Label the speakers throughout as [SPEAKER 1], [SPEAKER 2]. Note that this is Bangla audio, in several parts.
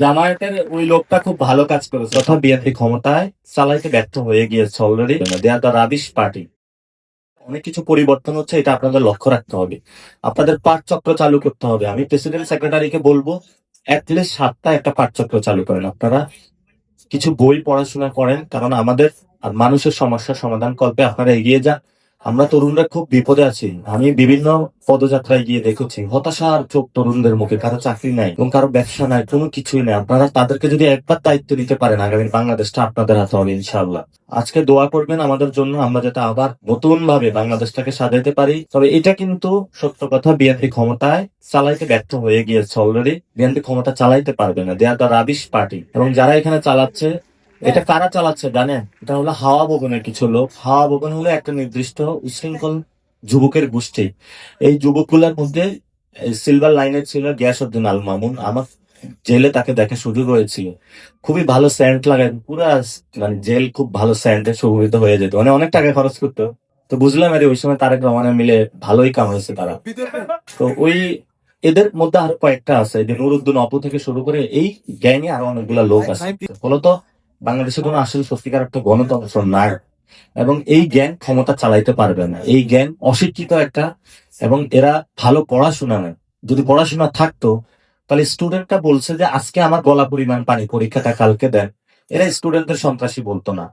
[SPEAKER 1] জামায়াতের ওই লোকটা খুব ভালো কাজ করেছে, তথা বিএনপি ক্ষমতায় চালাইতে ব্যর্থ হয়ে গিয়েছে already. They are the rubbish party. অনেক কিছু পরিবর্তন হচ্ছে, এটা আপনাদের লক্ষ্য রাখতে হবে। আপনাদের পাঠচক্র চালু করতে হবে। আমি প্রেসিডেন্ট সেক্রেটারিকে বলবো অ্যাটলিস্ট 7টা একটা পাঠচক্র চালু করেন। আপনারা কিছু বই পড়াশোনা করেন, কারণ আমাদের আর মানুষের সমস্যার সমাধান কল্পে আপনারা এগিয়ে যান। আমরা তরুণরা খুব বিপদে আছি। আমি বিভিন্ন পদযাত্রায় গিয়ে দেখেছি হতাশার চোখ তরুণদের মুখে। কারো চাকরি নাই এবং কারো ব্যবসা নাই, কোনো কিছুই নেই। আপনারা তাদেরকে যদি একবার দায়িত্ব দিতে পারেন, আগামী বাংলাদেশটা আপনাদের হাতে হবে ইনশাআল্লাহ। আজকে দোয়া করবেন আমাদের জন্য, আমরা যাতে আবার নতুন ভাবে বাংলাদেশটাকে সাজাইতে পারি। তবে এটা কিন্তু সত্য কথা, বিএনপি ক্ষমতায় চালাইতে ব্যর্থ হয়ে গিয়েছে অলরেডি। বিএনপি ক্ষমতা চালাইতে পারবে না। দে আর দ্য রাবিশ পার্টি। এবং যারা এখানে চালাচ্ছে, এটা কারা চালাচ্ছে জানেন? এটা হলো হাওয়া ভবনের কিছু লোক। হাওয়া ভবন হলো একটা নির্দিষ্ট উচ্ছৃঙ্খল যুবকের গোষ্ঠী। এই যুবকগুলোর মধ্যে সিলভার লাইনে ছিল গিয়াসউদ্দিন আল মামুন। আমার জেলে তাকে দেখা সুযোগ হয়েছিল। খুবই ভালো সেন্ট লাগায়, পুরা মানে জেল খুব ভালো সেন্টে সুগঠিত হয়ে যেত, মানে অনেক টাকা খরচ করতো। তো বুঝলাম আরে ওই সময় তারেক রহমানের মিলে ভালোই কাম হয়েছে তারা। তো ওই এদের মধ্যে আরো কয়েকটা আছে, যে নুরুদ্দিন অপু থেকে শুরু করে এই গ্যাংয়ে আরো অনেকগুলা লোক আছে। ফলত বাংলাদেশে কোনো আসলে সত্যিকার একটা গণতন্ত্র নাই, এবং এই জ্ঞান ক্ষমতা চালাইতে পারবে না। এই জ্ঞান অশিক্ষিত একটা, এবং এরা ভালো পড়াশোনা নেই। যদি পড়াশোনা থাকতো তাহলে স্টুডেন্টটা বলছে যে আজকে আমার গলা পরিমাণ পানি, পরীক্ষাটা কালকে দেন, এরা স্টুডেন্টদের সন্ত্রাসী বলতো না।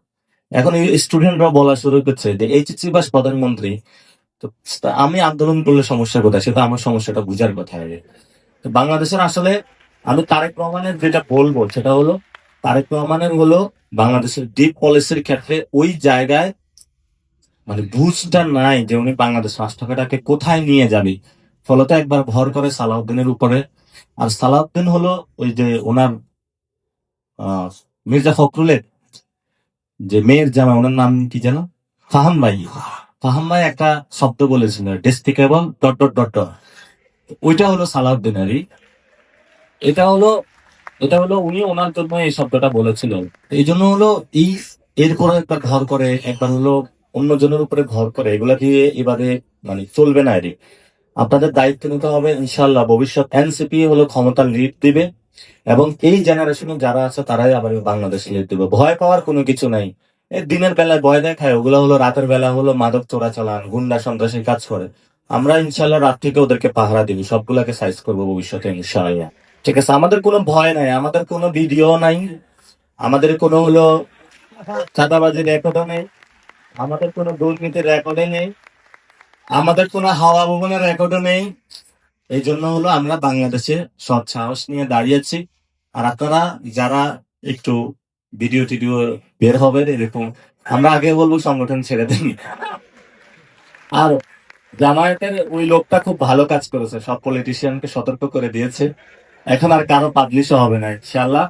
[SPEAKER 1] এখন এই স্টুডেন্টরা বলা শুরু করছে যে এইচএসসি পাস প্রধানমন্ত্রী। তো আমি আন্দোলন করলে সমস্যা কোথায়? সেটা আমার সমস্যাটা বুঝার কথা আগে। তো বাংলাদেশের আসলে আমি তারেক রহমানের যেটা বলবো সেটা হলো, তারেক রহমানের হলো বাংলাদেশের ডিপ পলিসির ক্ষেত্রে ওই জায়গায় মানে বুঝটা নাই যে উনি বাংলাদেশ রাষ্ট্রটাকে কোথায় নিয়ে যাবে। ফলত একবার ভর করে সালাউদ্দিনের উপরে। আর সালাউদ্দিন হলো ওই যে ওনার আহ মির্জা ফখরুলের যে মেয়ের জামা, ওনার নাম কি যেন, ফাহাম ভাই। ফাহাম ভাই একটা শব্দ বলেছিল, ডেস্পিকেবল ডট ডট ডট ডট। ওইটা হলো সালাউদ্দিনেরই। এটা হলো এটা হলো উনি ওনার জন্য এই শব্দটা বলেছিল। এই জন্য হলো এই এর করে একবার ঘর করে, একবার হলো অন্যজনের উপরে ঘর করে, এগুলা দিয়ে এবারে মানে চলবে না। এরই আপনাদের দায়িত্ব নিতে হবে ইনশাল্লাহ। ভবিষ্যৎ এনসিপি হলো ক্ষমতা লিড দিবে, এবং এই জেনারেশনে যারা আছে তারাই আবার বাংলাদেশ লিড দিবে। ভয় পাওয়ার কোনো কিছু নাই। এই দিনের বেলায় ভয় দেখায়, ওগুলো হলো রাতের বেলা হলো মাদক চোরাচালান, গুন্ডা সন্ত্রাসী কাজ করে। আমরা ইনশাল্লাহ রাত থেকে ওদেরকে পাহারা দিব, সবগুলাকে সাইজ করবো ভবিষ্যতে ইনশাআল্লাহ। ঠিক আছে, আমাদের কোনো ভয় নাই, আমাদের কোনো ভিডিও নাই, আমাদের কোনো হলো চাঁদাবাজির রেকর্ডও নেই, আমাদের কোনো দুর্নীতির রেকর্ডে নেই, আমাদের কোনো হাওয়া ভবনের রেকর্ডও নেই। এই জন্য হলো আমরা বাংলাদেশে সৎ সাহস নিয়ে দাঁড়িয়েছি। আর আপনারা যারা একটু ভিডিও টিডিও বের হবেন এরকম, আমরা আগে বলবো সংগঠন ছেড়ে দেন। আর জামায়াতের ওই লোকটা খুব ভালো কাজ করেছে, সব পলিটিশিয়ানকে সতর্ক করে দিয়েছে। এখন আর কারো পাবলিশও হবে না ইনশাআল্লাহ।